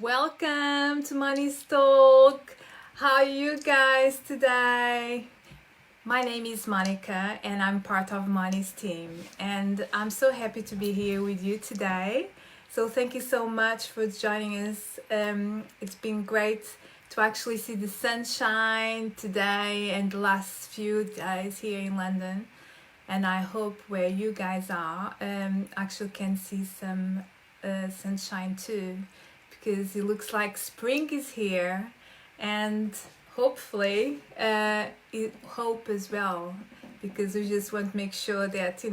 Welcome to MONII Talk. How are you guys today? My name is Monica and I'm part of MONII's team, and I'm so happy to be here with you today. So thank you so much for joining us. It's been great to actually see the sunshine today and the last few days here in London, and I hope where you guys are actually can see some sunshine too, because it looks like spring is here, and hopefully hope as well, because we just want to make sure that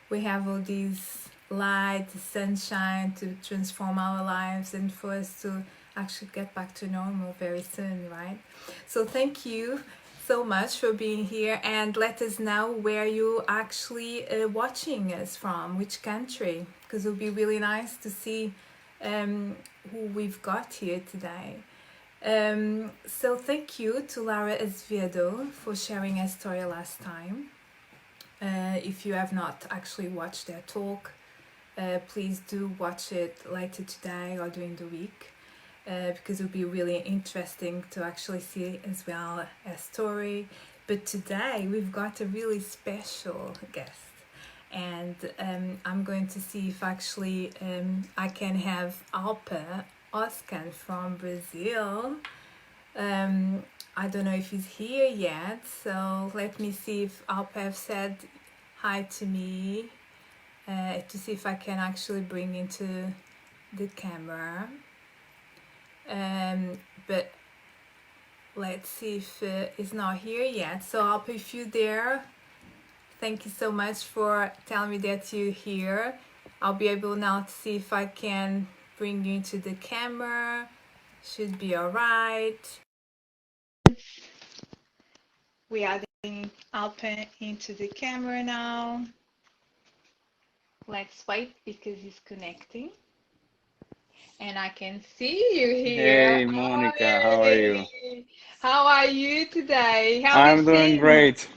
we have all these light, sunshine to transform our lives and for us to actually get back to normal very soon, right? So thank you so much for being here, and let us know where you actually watching us from, which country, because it would be really nice to see who we've got here today. So thank you to Lara Esviedo for sharing her story last time. If you have not actually watched their talk, please do watch it later today or during the week, because it will be really interesting to actually see as well a story. But today we've got a really special guest, and I'm going to see if actually I can have Alper Oezcan from Brazil. I don't know if he's here yet, so let me see if Alper have said hi to me, to see if I can actually bring into the camera. But let's see if it's not here yet. So Alper, if you're there, thank you so much for telling me that you're here. I'll be able now to see if I can bring you into the camera. Should be all right. We are adding Alpen into the camera now. Let's wait because he's connecting. And I can see you here. Hey Monica, how are you? How are you today? How I'm is doing things? great.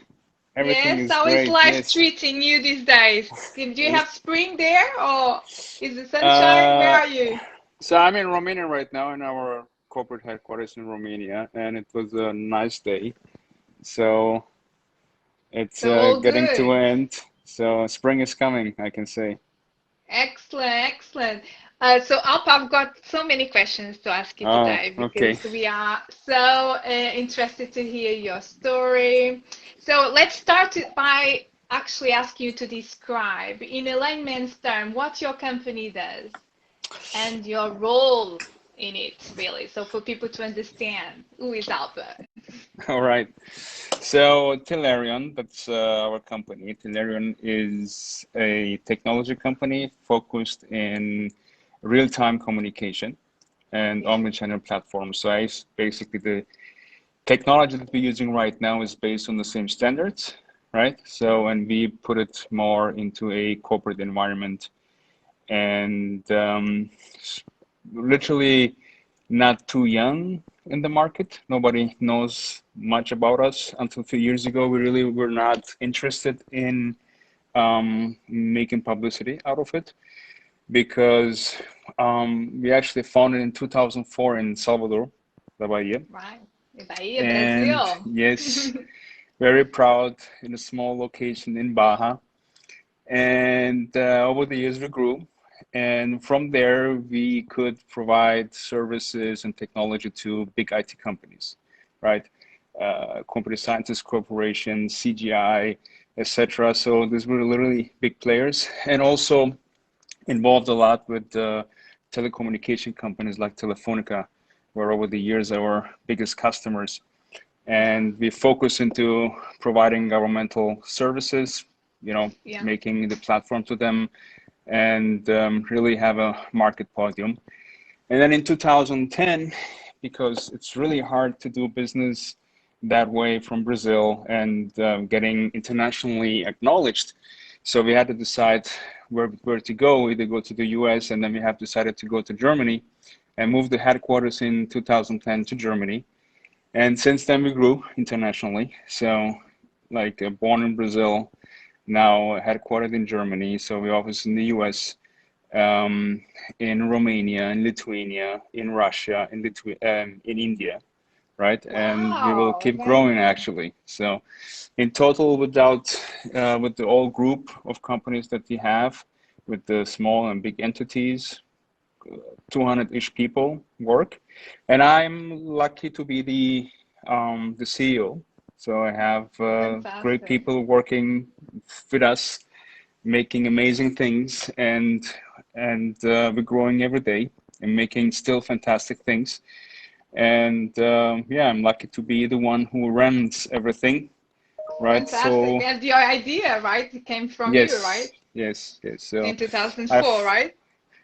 Everything Yes, is how is great. life Yes. treating you these days? Do you have spring there, or is the sunshine? Where Uh, are you? so I'm in Romania right now in our corporate headquarters in Romania, and it was a nice day. So it's So all getting to good. end. So spring is coming, I can say. Excellent, excellent. So, Alp, I've got so many questions to ask you Oh, today okay. because we are so interested to hear your story. So, let's start by actually asking you to describe, in a layman's term, what your company does and your role in it, really. So, for people to understand who is Alpha. All right. So Telerion, that's our company. Telerion is a technology company focused in real-time communication and Yeah. omnichannel platforms. So basically the technology that we're using right now is based on the same standards, right? So, and we put it more into a corporate environment, and literally not too young in the market. Nobody knows much about us. Until a few years ago, we really were not interested in making publicity out of it, because we actually founded in 2004 in Salvador, La Bahia. Right. Bahia, And Brazil. yes, very proud in a small location in Baja. And over the years, we grew. And from there, we could provide services and technology to big IT companies, right? Computer Sciences Corporation, CGI, etc. So these were literally big players, and also involved a lot with telecommunication companies like Telefonica, were over the years our biggest customers. And we focus into providing governmental services, Yeah. making the platform to them, and really have a market podium. And then in 2010, because it's really hard to do business that way from Brazil and getting internationally acknowledged, so we had to decide where to go, either go to the US, and then we have decided to go to Germany and move the headquarters in 2010 to Germany. And since then we grew internationally. So like born in Brazil, now headquartered in Germany. So we office in the US, in Romania, in Lithuania, in Russia, in India, right? And we will Wow, keep growing amazing. actually. So in total, with the whole group of companies that we have, with the small and big entities, 200-ish people work, and I'm lucky to be the CEO. So I have great Fantastic. people working with us, making amazing things, and we're growing every day and making still fantastic things. And yeah, I'm lucky to be the one who runs everything, right? Fantastic. So And your idea, right? It came from you, right? yes, yes, yes. So In 2004, I've right?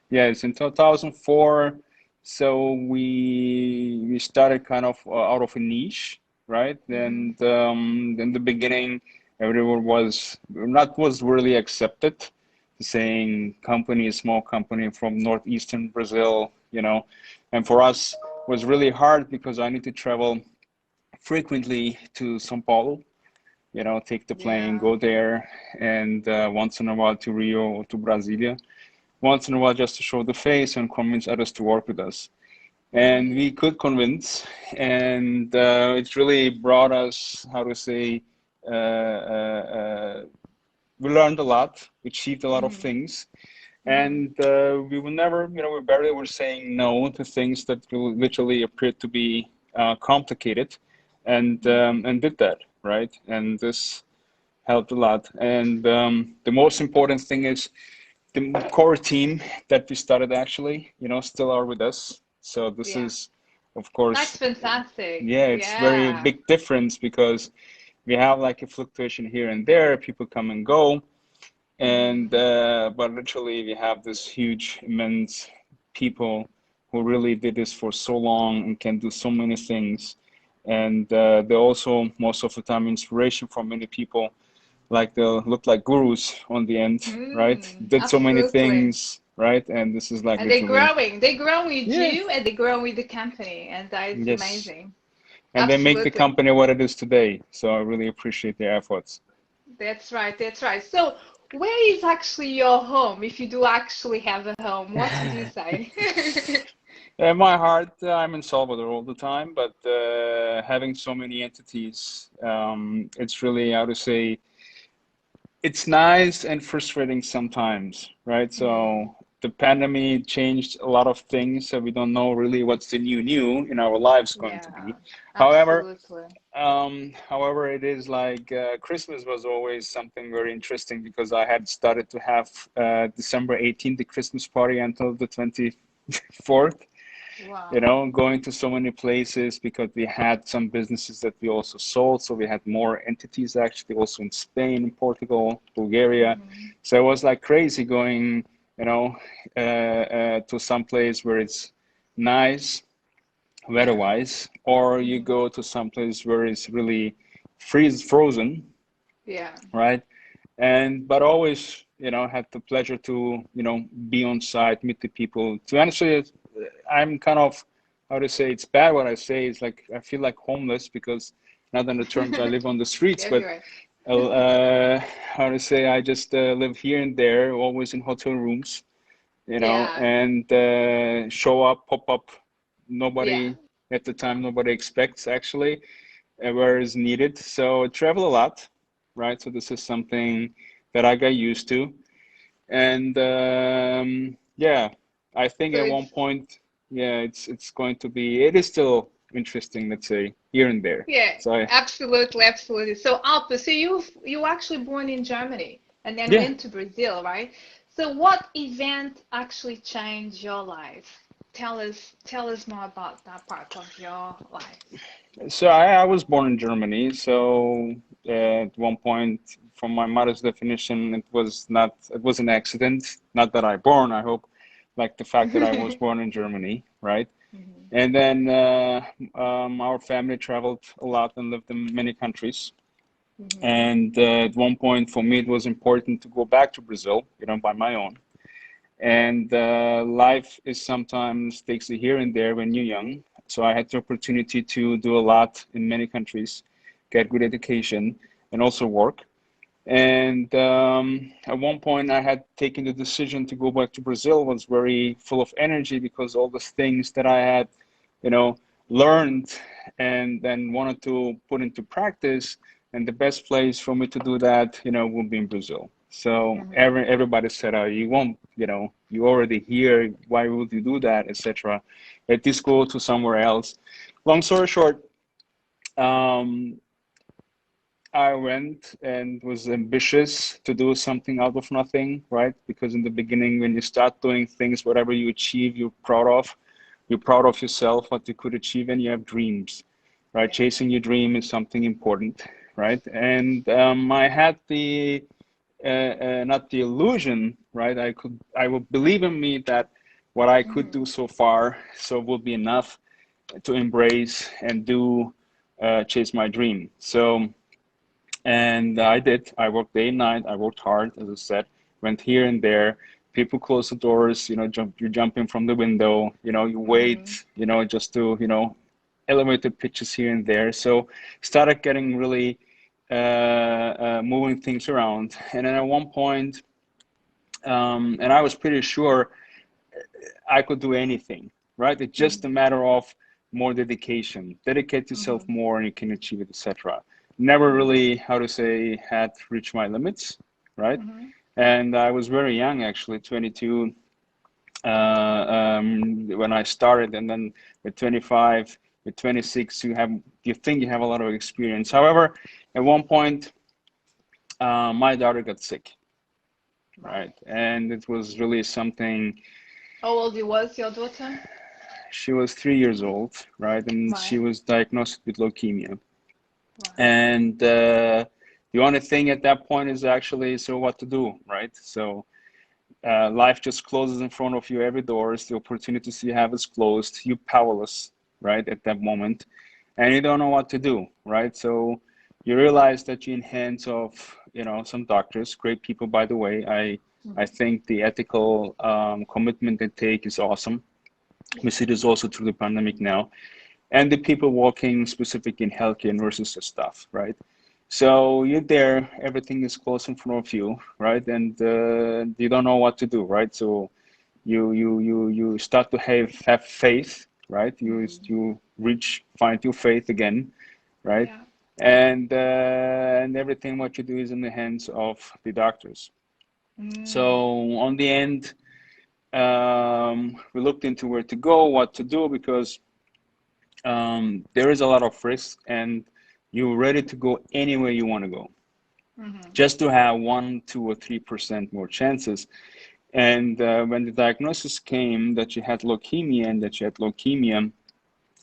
yes, in 2004. So we started kind of out of a niche, right? Mm-hmm. And in the beginning, everyone was really accepted, saying company, small company from northeastern Brazil, and for us was really hard because I need to travel frequently to São Paulo, take the plane, Yeah. go there, and once in a while to Rio or to Brasilia, once in a while just to show the face and convince others to work with us. And Mm-hmm. we could convince, and it's really brought us, how to say, we learned a lot, we achieved a lot of Mm-hmm. things, Mm-hmm. and we will never, we barely were saying no to things that literally appeared to be complicated, and did that, right? And this helped a lot. And the most important thing is the core team that we started actually, still are with us. So this Yeah. is, of course, That's fantastic. yeah, it's very Yeah. big difference because we have like a fluctuation here and there, people come and go, and Mm-hmm. but literally we have this huge, immense people who really did this for so long and can do so many things, and they're also most of the time inspiration for many people, like they'll look like gurus on the end, right? Mm, Did so many absolutely. things, right? And this is like And they're literally, growing. They grow with yeah, you and they grow with the company. And that's yes. amazing. And they make the Absolutely. company what it is today. So I really appreciate their efforts. That's right. That's right. So, where is actually your home? If you do actually have a home, what would you say? In my heart, I'm in Salvador all the time, but having so many entities, it's really, how to say, it's nice and frustrating sometimes, right? Mm, So the pandemic changed a lot of things, so we don't know really what's the new in our lives going to yeah, be. However, absolutely. it is like Christmas was always something very interesting because I had started to have December 18th, the Christmas party until the 24th, Wow. going to so many places because we had some businesses that we also sold. So we had more entities actually also in Spain, Portugal, Bulgaria. Hmm. So it was like crazy going, to some place where it's nice weather-wise, or you Hmm. go to some place where it's really frozen, Yeah. right? But always, had the pleasure to, be on site, meet the people. To answer it, I'm kind of, how to say, it's bad what I say. It's like I feel like homeless because not in the terms I live on the streets, but Everywhere. how to say, I just live here and there, always in hotel rooms, Yeah. and show up, pop up. Yeah. Nobody at the time, nobody expects actually, where is needed. So I travel a lot, right? So this is something that I got used to. And yeah, I think So at one it's point, yeah, it's going to be, it is still interesting, let's say, here and there. yeah, So absolutely, absolutely. So Alpe, so you actually born in Germany and then yeah, went to Brazil, right? So what event actually changed your life? Tell us more about that part of your life. so I was born in Germany. So at one point, from my mother's definition, it was an accident. Not that I born, I hope, like the fact that I was born in Germany, right? Hmm. And then our family traveled a lot and lived in many countries. Hmm. And at one point, for me, it was important to go back to Brazil, by my own. And life is sometimes takes a here and there when you're young. So I had the opportunity to do a lot in many countries, get good education, and also work. And at one point, I had taken the decision to go back to Brazil. Was very full of energy because all the things that I had, you know, learned and then wanted to put into practice. And the best place for me to do that, would be in Brazil. So everybody said, "Oh, you won't, you're already here. Why would you do that, etc." Let this go to somewhere else. Long story short, um, I went and was ambitious to do something out of nothing, right? Because in the beginning, when you start doing things, whatever you achieve, you're proud of. You're proud of yourself, what you could achieve, and you have dreams, right? Chasing your dream is something important, right? And I had the not the illusion, right? I would believe in me that what I could do so far, so will be enough to embrace and do chase my dream. So. And I did. I worked day and night. I worked hard, as I said, went here and there. People close the doors, you're jumping from the window, you wait, just to, elevator pitches here and there. So started getting really moving things around. And then at one point, and I was pretty sure I could do anything, right? It's just a matter of more dedication. Dedicate yourself more and you can achieve it, etc. Never really, how to say, had reached my limits, right? And I was very young, actually, 22, when I started, and then with 25, with 26, you think you have a lot of experience. However, at one point, my daughter got sick, right? And it was really something. How old was your daughter? She was 3 years old, right? And she was diagnosed with leukemia. And the only thing at that point is actually, so what to do, right? So life just closes in front of you. Every door is the opportunities you have is closed. You're powerless, right, at that moment. And you don't know what to do, right? So you realize that you're in hands of, some doctors, great people, by the way. I think the ethical commitment they take is awesome. We see this also through the pandemic now. And the people working specific in healthcare, nurses and stuff, right? So you're there, everything is close in front of you, right? And you don't know what to do, right? So you start to have faith, right? You find your faith again, right? And everything what you do is in the hands of the doctors. So on the end, we looked into where to go, what to do, because there is a lot of risk and you're ready to go anywhere you want to go, just to have 1, 2, or 3% more chances. And when the diagnosis came that you had leukemia and that you had leukemia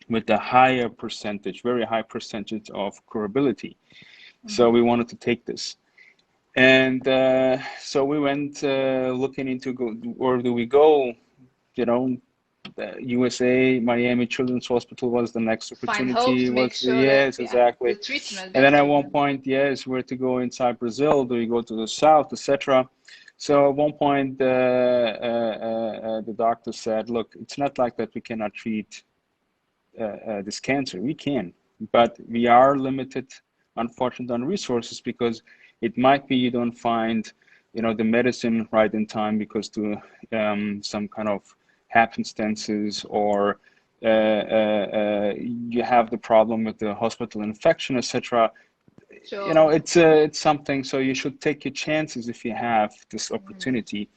with a higher percentage, very high percentage of curability. So we wanted to take this. And so we went looking into where do we go, the USA, Miami Children's Hospital was the next opportunity. Yes, exactly. The treatment. And then at one point, yes, where to go inside Brazil? Do we go to the south, etc.? So at one point, the doctor said, "Look, it's not like that we cannot treat this cancer. We can, but we are limited, unfortunately, on resources because it might be you don't find, the medicine right in time because to some kind of happenstances or you have the problem with the hospital infection, etc." It's something. So you should take your chances if you have this opportunity,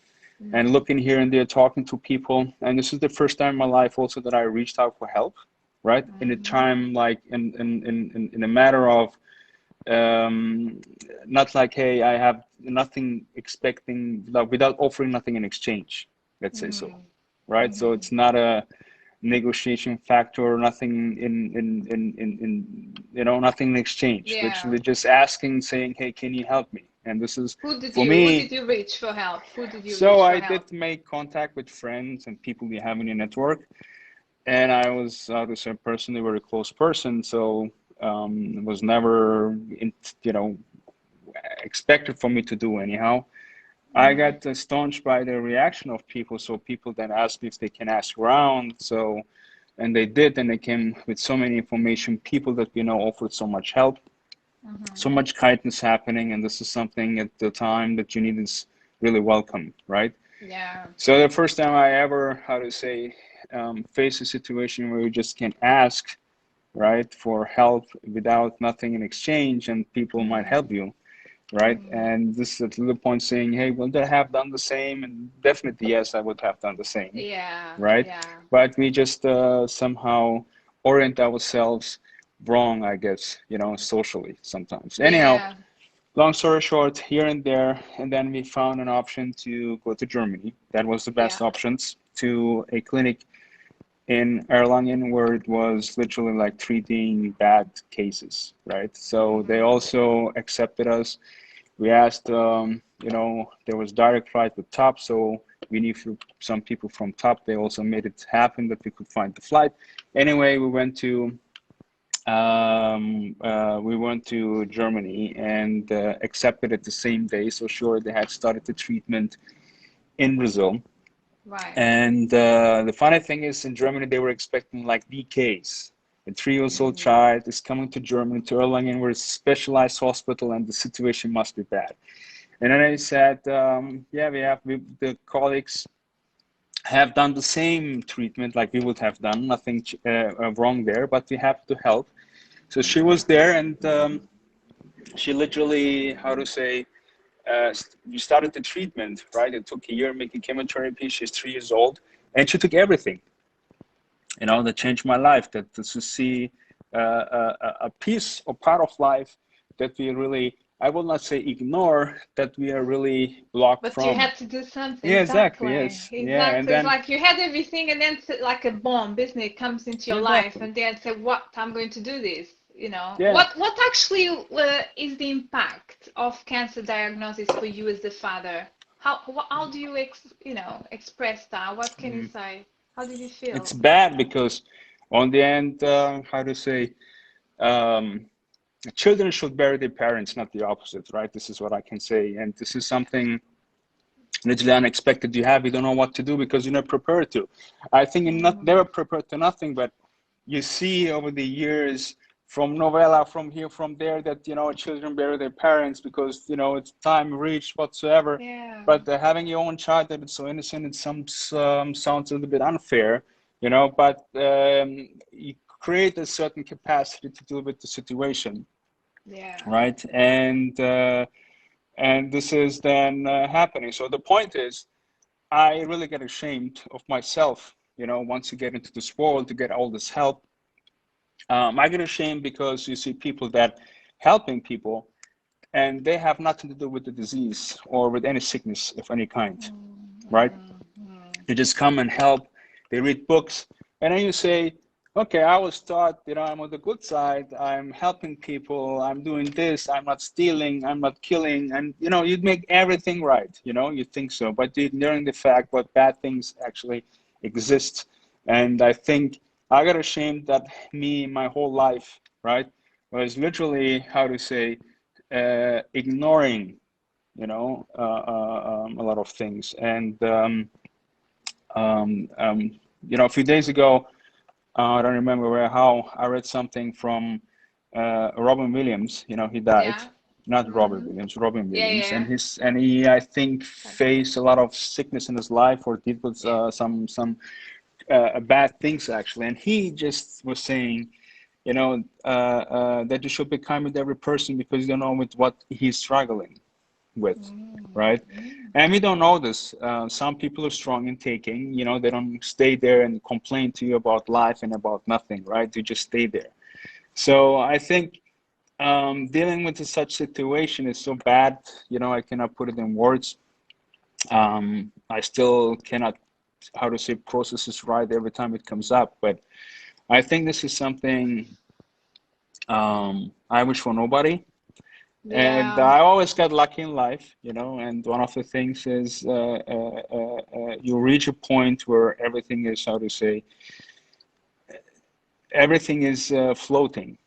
and looking here and there, talking to people. And this is the first time in my life also that I reached out for help, right? In a time like in a matter of not like, hey, I have nothing expecting, without offering nothing in exchange, let's say so, right? So it's not a negotiation factor, nothing in nothing in exchange. Literally just asking, saying, hey, can you help me? And this is for me. Who did you reach for help? So I did make contact with friends and people you have in your network, and I was obviously personally a very close person, so was never expected for me to do anyhow. I got astonished by the reaction of people. So people that asked me if they can ask around. So, and they did, and they came with so many information. People that offered so much help. so much kindness happening, and this is something at the time that you need is really welcome, right? Yeah. So the first time I ever, how to say, face a situation where you just can ask, right, for help without nothing in exchange, and people might help you, right? And this is at the point saying, hey, would I have done the same? And definitely, yes, I would have done the same, Yeah. right? Yeah. But we just somehow orient ourselves wrong, I guess, socially sometimes. Anyhow, Yeah. long story short, here and there, and then we found an option to go to Germany. That was the best Yeah. options, to a clinic in Erlangen, where it was literally like treating bad cases, right? So they also accepted us. We asked, there was direct flight with TOP, so we knew some people from TOP. They also made it happen that we could find the flight. Anyway, we went to Germany and accepted it the same day. So sure, they had started the treatment in Brazil. Right. And the funny thing is, in Germany, they were expecting like DKs. A 3 years old child is coming to Germany, to Erlangen, where it's a specialized hospital, and the situation must be bad. And then I said, yeah, the colleagues have done the same treatment like we would have done, nothing wrong there, but we have to help. So she was there, and she literally, how to say, we started the treatment, right? It took a year making chemotherapy. She's 3 years old, and she took everything, that changed my life. That to see a piece or part of life that we really, I will not say ignore, that we are really blocked But you from. had to do something. Yeah, exactly. Exactly. Yes. Yeah, and Exactly. It's then like you had everything, and then like a bomb, isn't it? Comes into your life, exactly. and then say, "What? I'm going to do this." Yeah. What actually is the impact of cancer diagnosis for you as the father? How do you express that? What can you say? How did you It's feel? bad because on the end, how to say, um, children should bury their parents, not the opposite, right? This is what I can say. And this is something literally unexpected you don't know what to do because you're not prepared to. I think you're not never prepared to nothing, but you see over the years from novella, from here, from there, that children bury their parents because it's time reached whatsoever. Yeah. But having your own child that is so innocent, it sounds a little bit unfair, but you create a certain capacity to deal with the situation, Yeah. right? And this is then happening. So the point is, I really get ashamed of myself, once you get into this world to get all this help. I get ashamed because you see people that helping people, and they have nothing to do with the disease or with any sickness of any kind, right? They just come and help. They read books, and then you say, okay, I was taught, I'm on the good side. I'm helping people. I'm doing this. I'm not stealing. I'm not killing. And, you'd make everything right. You think so. But you're ignoring the fact what bad things actually exist. And I think I got ashamed that me, my whole life, right, was literally, how to say, ignoring, a lot of things. And, a few days ago, I don't remember how I read something from Robin Williams. He died. Yeah. Not Robert Mm-hmm. Williams, Robin Yeah. Williams, Yeah. and he, I think, faced a lot of sickness in his life, or did with Yeah. some bad things actually. And he just was saying, that you should be kind with every person because you don't know with what he's struggling with, right? And we don't know this. Some people are strong in taking, they don't stay there and complain to you about life and about nothing, right? You just stay there. So I think dealing with such situation is so bad, I cannot put it in words. I still cannot, how to say, process this right every time it comes up. But I think this is something I wish for nobody. And Yeah. I always got lucky in life, and one of the things is you reach a point where everything is, how to say, everything is floating,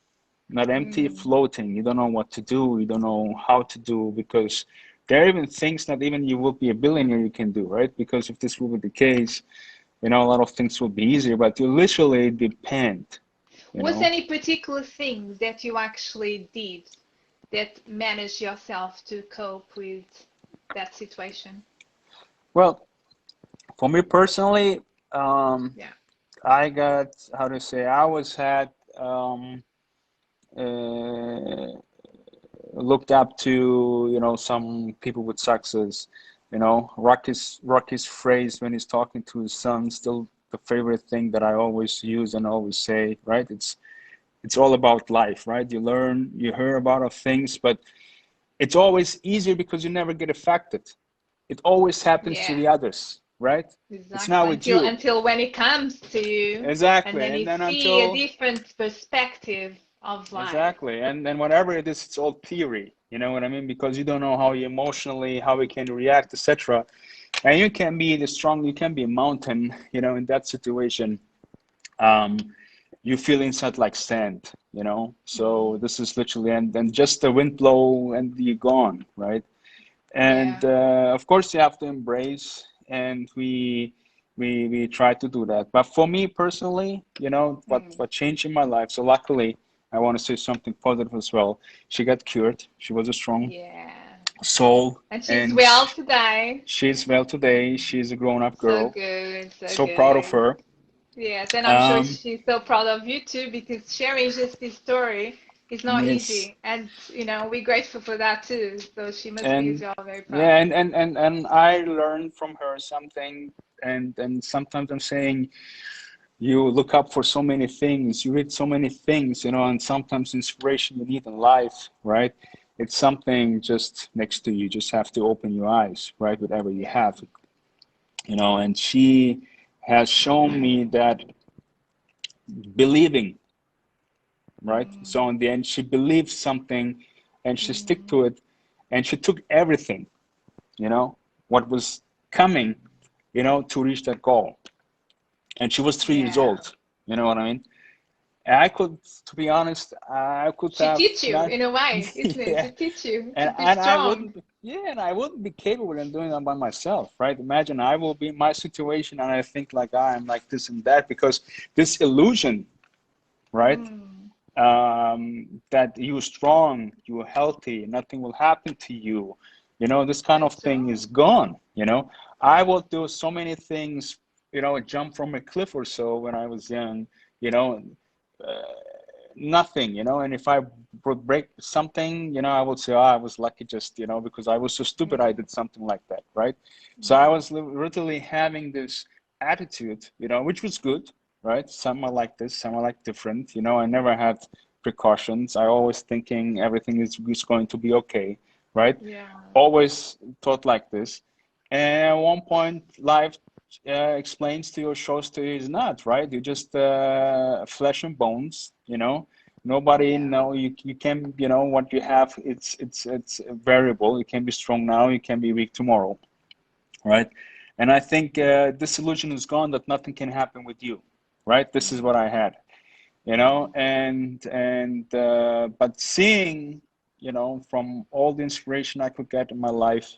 not empty, floating. You don't know what to do. You don't know how to do because there are even things that even you will be a billionaire you can do, right? Because if this will be the case, a lot of things will be easier, but you literally depend, you Was know. any particular things that you actually did that manage yourself to cope with that situation? Well, for me personally, Yeah. I got, how to say, I always had uh, looked up to, some people with success. Rocky's phrase when he's talking to his son, still the favorite thing that I always use and always say, right? It's all about life, right? You learn, you hear about of things, but it's always easier because you never get affected. It always happens to Yeah. the others, right? It's Exactly. not with you. Until when it comes to you, and Exactly. then And you then see a until different perspective of life. Exactly. And then whatever it is, it's all theory. You know what I mean? Because you don't know how you emotionally, how we can react, etc. And you can be the strong, you can be a mountain, in that situation. Um, you feel inside like sand, So Mm. this is literally, and just the wind blow and you're gone, right? And Yeah. of course, you have to embrace, and we try to do that. But for me personally, Mm. what changed in my life. So luckily, I want to say something positive as well. She got cured. She was a strong Yeah. soul, And she's and well today. she's well today. She's a grown-up So girl. good, so So proud of good. her. Yes, and I'm sure Um, she's so proud of you too, because sharing just this story is not yes, easy. And, we're grateful for that too. So she must be as and well very proud. yeah, and I learned from her something, and sometimes I'm saying, you look up for so many things, you read so many things, and sometimes inspiration you need in life, right? It's something just next to you. You just have to open your eyes, right? Whatever you Yeah. have, and she has shown me that believing, right? So Mm. in the end, she believed something and she stick Mm. to it, and she took everything, what was coming, to reach that goal. And she was 3 years Yeah. old, you know what I mean? I could, to be honest, I could She have teach you not, in a way, isn't it? yeah, To teach you to and be and I strong. wouldn't, yeah, and I wouldn't be capable in doing that by myself, right? Imagine I will be in my situation and I think like I'm like this and that because this illusion, right? Mm. That you're strong, you're healthy, nothing will happen to you, this kind of That's thing true. is gone. I will do so many things, jump from a cliff or so when I was young, you know. Uh, Nothing, and if I would break something, I would say, oh, I was lucky just, because I was so stupid I Mm. did something like that, right? So I Mm. was literally having this attitude, which was good, right? Some are like this, some are like different, I never had precautions. I always thinking everything is going to be okay, right? Yeah. Always thought like this. And at one point, life explains to you, shows to you is not, right? You're just flesh and bones, Nobody Yeah. know you can, what you have. It's variable. You can be strong now. You can be weak tomorrow, right? And I think this illusion is gone that nothing can happen with you, right? This is what Mm. I had, Mm. and but seeing, from all the inspiration I could get in my life,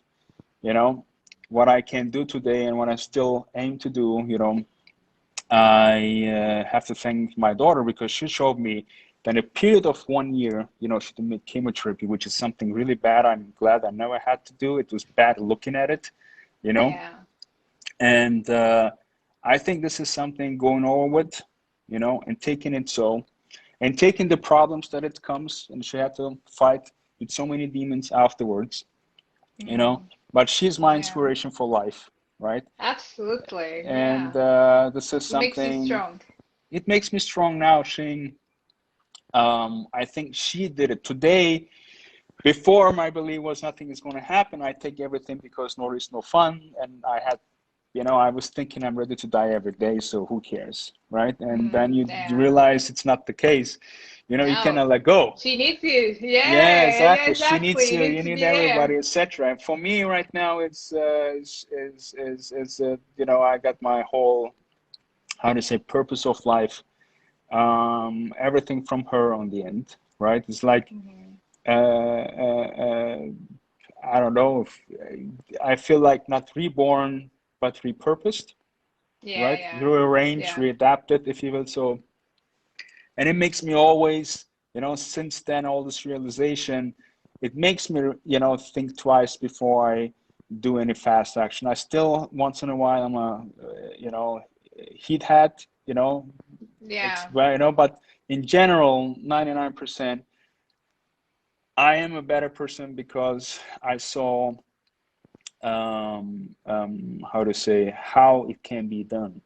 you know, what I can do today and what I still aim to do, I have to thank my daughter because she showed me that a period of 1 year, she did chemotherapy, which is something really bad. I'm glad I never had to do it. It was bad looking at it, you know, Yeah. and I think this is something going over with, and taking it so, and taking the problems that it comes, and she had to fight with so many demons afterwards, you know. Mm. But she's my Yeah. inspiration for life, right? Absolutely. And Yeah. this is It makes you something. strong. It makes me strong now. Seeing, I think she did it today. Before my belief was nothing is going to happen. I take everything because no risk, no fun, and I had, I was thinking I'm ready to die every day, so who cares, right? And then Mm. you Yeah. realize it's not the case. You No. cannot let go. She needs you. Yeah, Yeah. Yeah. exactly. She Exactly. needs You you. need You to need be there. everybody, etc. And for me, right now, it's I got my whole, how to say, purpose of life. Everything from her on the end, right? It's like Hmm. I don't know if I feel like not reborn, but repurposed, Yeah. right? Yeah. Rearranged, Yeah. readapted, if you will. So, and it makes me always, since then, all this realization. it makes me, think twice before I do any fast action. I still, once in a while, I'm a, heat hat, Yeah. but in general, 99%, I am a better person because I saw, how to say, how it can be done,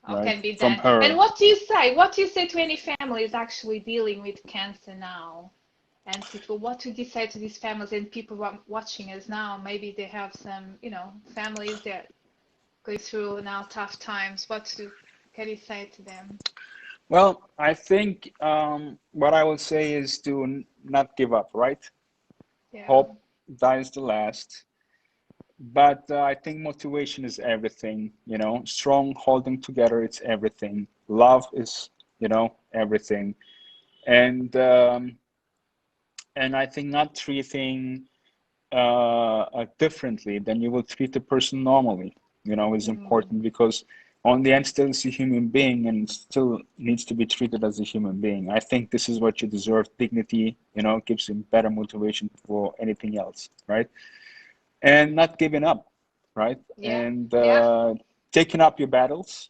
How right? can be From done. And her. what do you say? What do you say to any families actually dealing with cancer now? And people, what would you say to these families and people watching us now? Maybe they have some, families that go through now tough times. Can you say to them? Well, I think what I would say is to not give up, right? Yeah. Hope dies the last. But I think motivation is everything, strong holding together, it's everything. Love is, everything. And I think not treating differently than you will treat a person normally, is Mm. important because on the end, still is a human being and still needs to be treated as a human being. I think this is what you deserve. Dignity, gives you better motivation for anything else, right? And not giving up, right? Yeah. And Yeah. taking up your battles,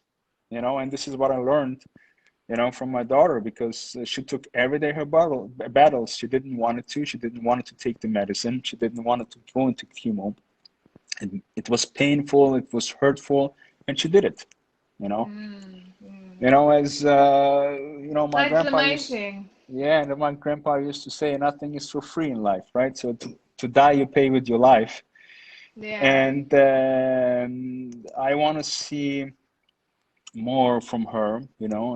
and this is what I learned, from my daughter because she took every day her battles. She didn't want it to. She didn't want to take the medicine. She didn't want it to go into chemo. And it was painful. It was hurtful, and she did it. You know, Mm. Mm. as my That's grandpa used. amazing. Yeah, and my grandpa used to say, nothing is for free in life, right? So to die, you pay with your life. Yeah. And I want to see more from her,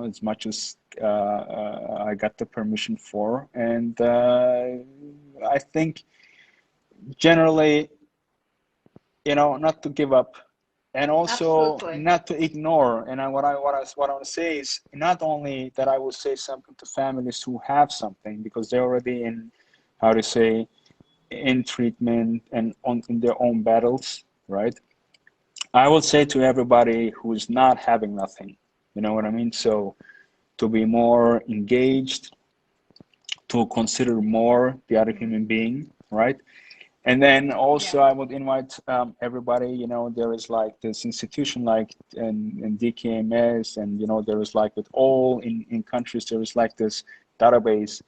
as much as I got the permission for. And I think generally, not to give up, and also Absolutely. not to ignore. And what I want to say is not only that I will say something to families who have something because they're already in, how to say, in treatment and in their own battles, right? I would say to everybody who's not having nothing, you know what I mean? So to be more engaged, to consider more the other human Mm. being, right? And then Yeah. also I would invite everybody, there is like this institution like in DKMS and, there is like with all in countries, there is like this database.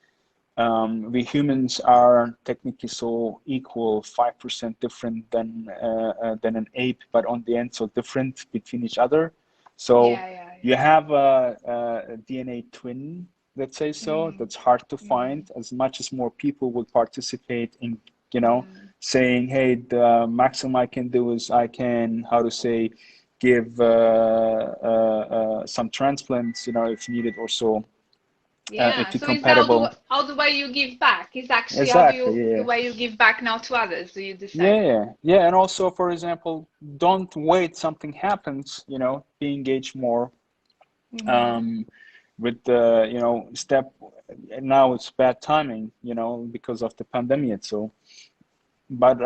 We humans are technically so equal, 5% different than an ape, but on the end so different between each other. So Yeah. Yeah. you Yeah. have a DNA twin, let's say so, Mm. that's hard to Mm. find. As much as more people would participate in, Mm. saying, hey, the maximum I can do is I can, how to say, give some transplants, if needed or so, Yeah. if you're So is that compatible. how the way you give back? Is actually how do Exactly. you the Yeah. way you give back now to others? Do you decide? Yeah. Yeah. And also, for example, don't wait something happens. Be engaged more. Mm-hmm. Um, with the step. Now it's bad timing. Because of the pandemic. So, but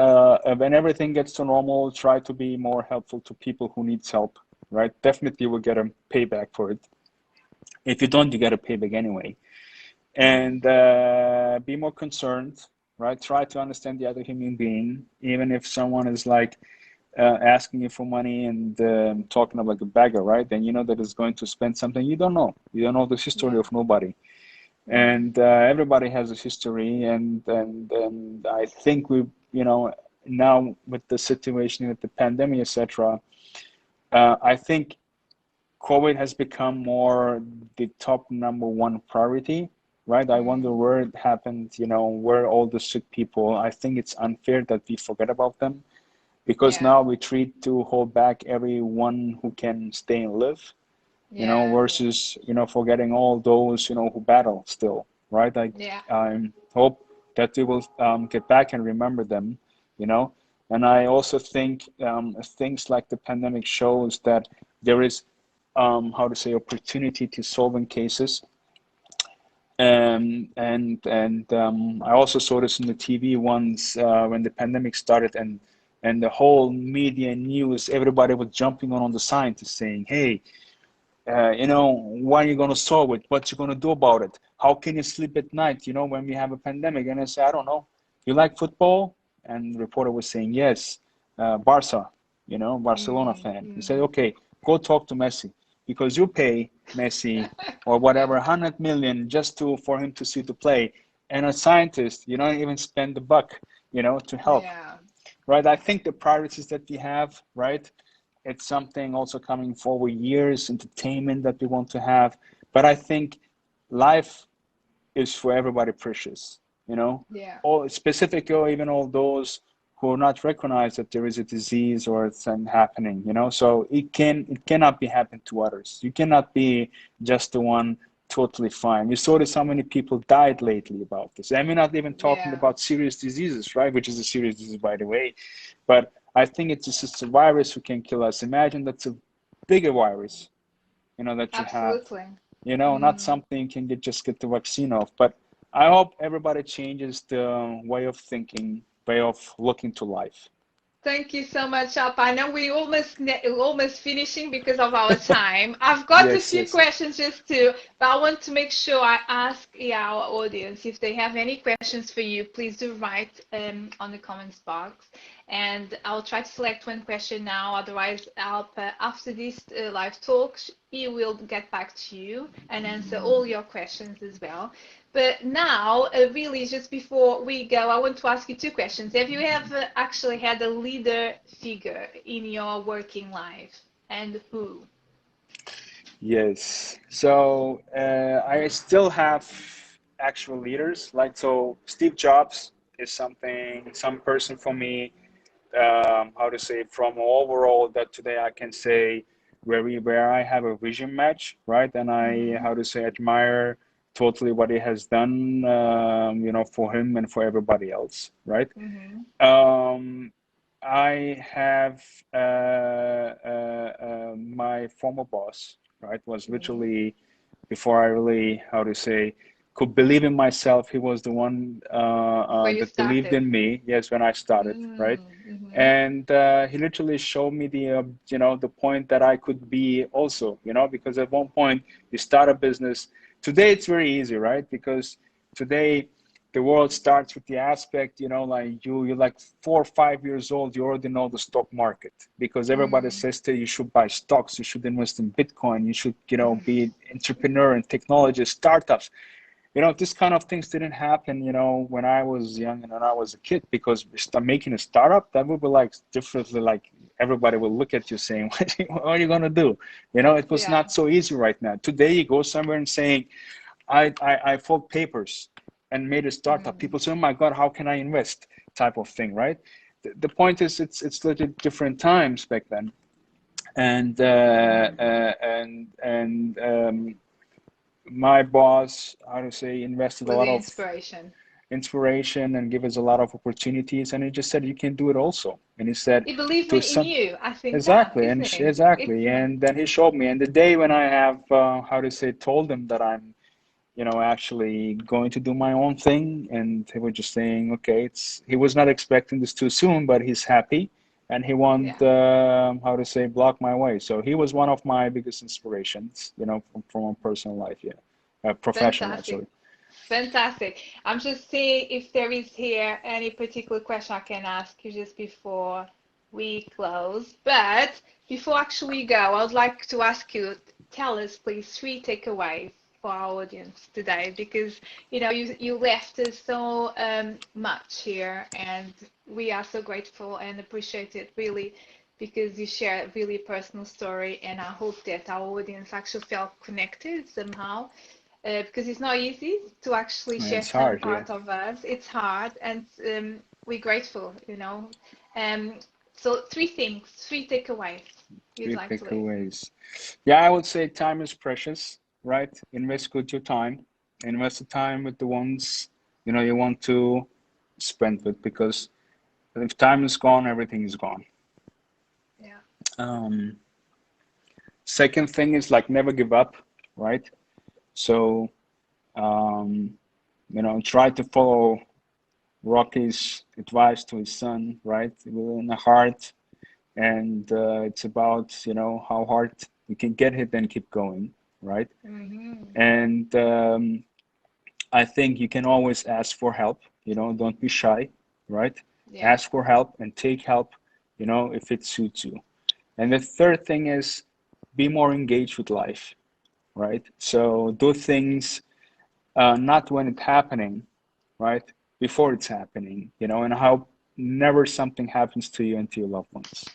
when everything gets to normal, try to be more helpful to people who needs help. Right. Definitely, will get a payback for it. If you don't, you get a payback anyway. And Mm. be more concerned, right? Try to understand the other human being, even if someone is like asking you for money and talking about like a beggar, right? Then you know that it's going to spend something you don't know. You don't know the history Yeah. of nobody, Mm. and everybody has a history. And I think we, now with the situation with the pandemic, etc. I think COVID has become more the top number one priority, right? I wonder Mm. where it happened, where all the sick people. I think it's unfair that we forget about them because Yeah. now we treat to hold back everyone who can stay and live, Yeah. Yeah. versus, forgetting all those, who battle still, right? Yeah. I hope that we will get back and remember them, you know. And I also think things like the pandemic shows that there is how to say opportunity to solving cases. I also saw this in the TV once when the pandemic started, and the whole media news, everybody was jumping on the scientists saying, "Hey, when are you going to solve it? What you going to do about it? How can you sleep at night? When we have a pandemic?" And I say, "I don't know. you like football? And the reporter was saying, yes, Barca, Barcelona fan. He said, okay, go talk to Messi because you pay Messi or whatever 100 million just for him to see to play. And a scientist, you don't even spend the buck, to help. Yeah. Right? I think the priorities that we have, right? It's something also coming forward years, entertainment that we want to have. But I think life is for everybody precious, Yeah. all specifically, or even all those who are not recognize that there is a disease or something happening, so it cannot be happened to others. You cannot be just the one totally fine. You saw that so many people died lately about this. And we're not even talking Yeah. about serious diseases, right? Which is a serious disease, by the way. But I think it's just a virus who can kill us. Imagine that's a bigger virus, that you have, Absolutely. not something you can just get the vaccine of. But I hope everybody changes the way of thinking, way of looking to life. Thank you so much, Alpa. I know we almost finishing because of our time. I've got a Yes, few yes. questions but I want to make sure I ask our audience if they have any questions for you. Please do write on the comments box, and I'll try to select one question now. Otherwise, Alpa, after this live talk, he will get back to you and answer all your questions as well. But now, really, just before we go, I want to ask you two questions. Have you ever actually had a leader figure in your working life, and who? Yes. So I still have actual leaders. Like, so Steve Jobs is some person for me, how to say, from overall that today I can say where I have a vision match, right? And I, Mm-hmm. how to say, admire totally what he has done, for him and for everybody else, right? Mm-hmm. Um, I have my former boss, right, was literally before I really, how to say, could believe in myself. He was the one Before you that believed started. in me. Yes, when I started, right, Mm-hmm. and he literally showed me the point that I could be also, because at one point you start a business. Today it's very easy, right? Because today the world starts with the aspect, like you're like 4 or 5 years old, you already know the stock market because everybody Mm. says that you should buy stocks, you should invest in Bitcoin, you should, be an Mm. entrepreneur in technology, startups. This kind of things didn't happen, when I was young and when I was a kid, because making a startup, that would be like differently, like everybody will look at you saying, what are you going to do? It was Yeah. not so easy right now. Today you go somewhere and saying, I filed papers and made a startup. Mm. People say, "Oh my God, how can I invest?" Type of thing, right? The point is, it's legit different times back then, and my boss, how to say, invested a Was lot the of inspiration. inspiration and give us a lot of opportunities, and he just said, "You can do it also." And he said, He believed "To in some." you. I think that, Exactly, and isn't it? exactly, It's and then he showed me. And the day when I have, how to say, told him that I'm actually going to do my own thing. And he was just saying, okay, he was not expecting this too soon, but he's happy and he won't, yeah. how to say, block my way. So he was one of my biggest inspirations, from a personal life, yeah, professional Fantastic. actually. Fantastic. I'm just seeing if there is here any particular question I can ask you just before we close. But before actually we go, I would like to ask you, tell us please three takeaways for our audience today, because you left us so much here, and we are so grateful and appreciate it really, because you share a really personal story, and I hope that our audience actually felt connected somehow, because it's not easy to actually Yeah, share it's some hard, yeah. part of us. It's hard, and we're grateful. Um, so three things, three takeaways you'd Three like to leave. takeaways. Yeah, I would say time is precious, right? Invest good your time. Invest the time with the ones, you want to spend with, because if time is gone, everything is gone. Yeah. Um, Second thing is like never give up, right? So, um, try to follow Rocky's advice to his son, right? Within the heart, and it's about how hard you can get it, then keep going, right? Mm-hmm. And I think you can always ask for help. Don't be shy, right? Yeah. Ask for help and take help, if it suits you. And the third thing is be more engaged with life, right? So do things not when it's happening, right? Before it's happening, and how never something happens to you and to your loved ones.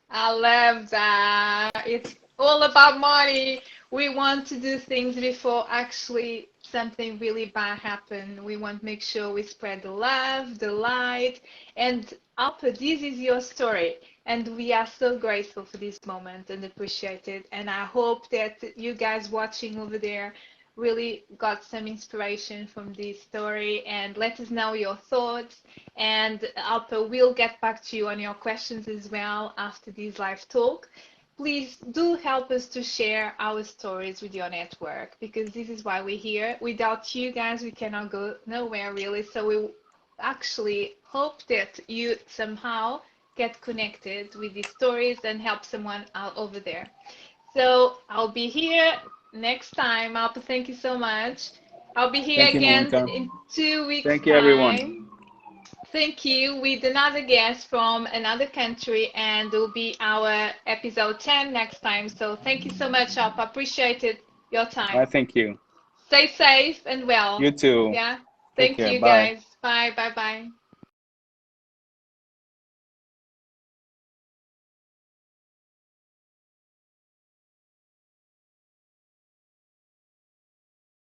I love that. It's all about money. We want to do things before actually something really bad happen. We want to make sure we spread the love, the light. And Alpa, this is your story. And we are so grateful for this moment and appreciate it. And I hope that you guys watching over there really got some inspiration from this story and let us know your thoughts. And Alpa will get back to you on your questions as well after this live talk. Please do help us to share our stories with your network because this is why we're here. Without you guys, we cannot go nowhere really. So we actually hope that you somehow get connected with these stories and help someone out over there. So I'll be here next time. Alpa, thank you so much. I'll be here Thank you, again Monica. in 2 weeks' Thank you, everyone. time. Thank you with another guest from another country, and it will be our episode 10 next time. So thank you so much, Alpa. Appreciated your I time. thank you. Stay safe and well. You too. Yeah. Take Thank care. you, Bye. guys. Bye. Bye. Bye.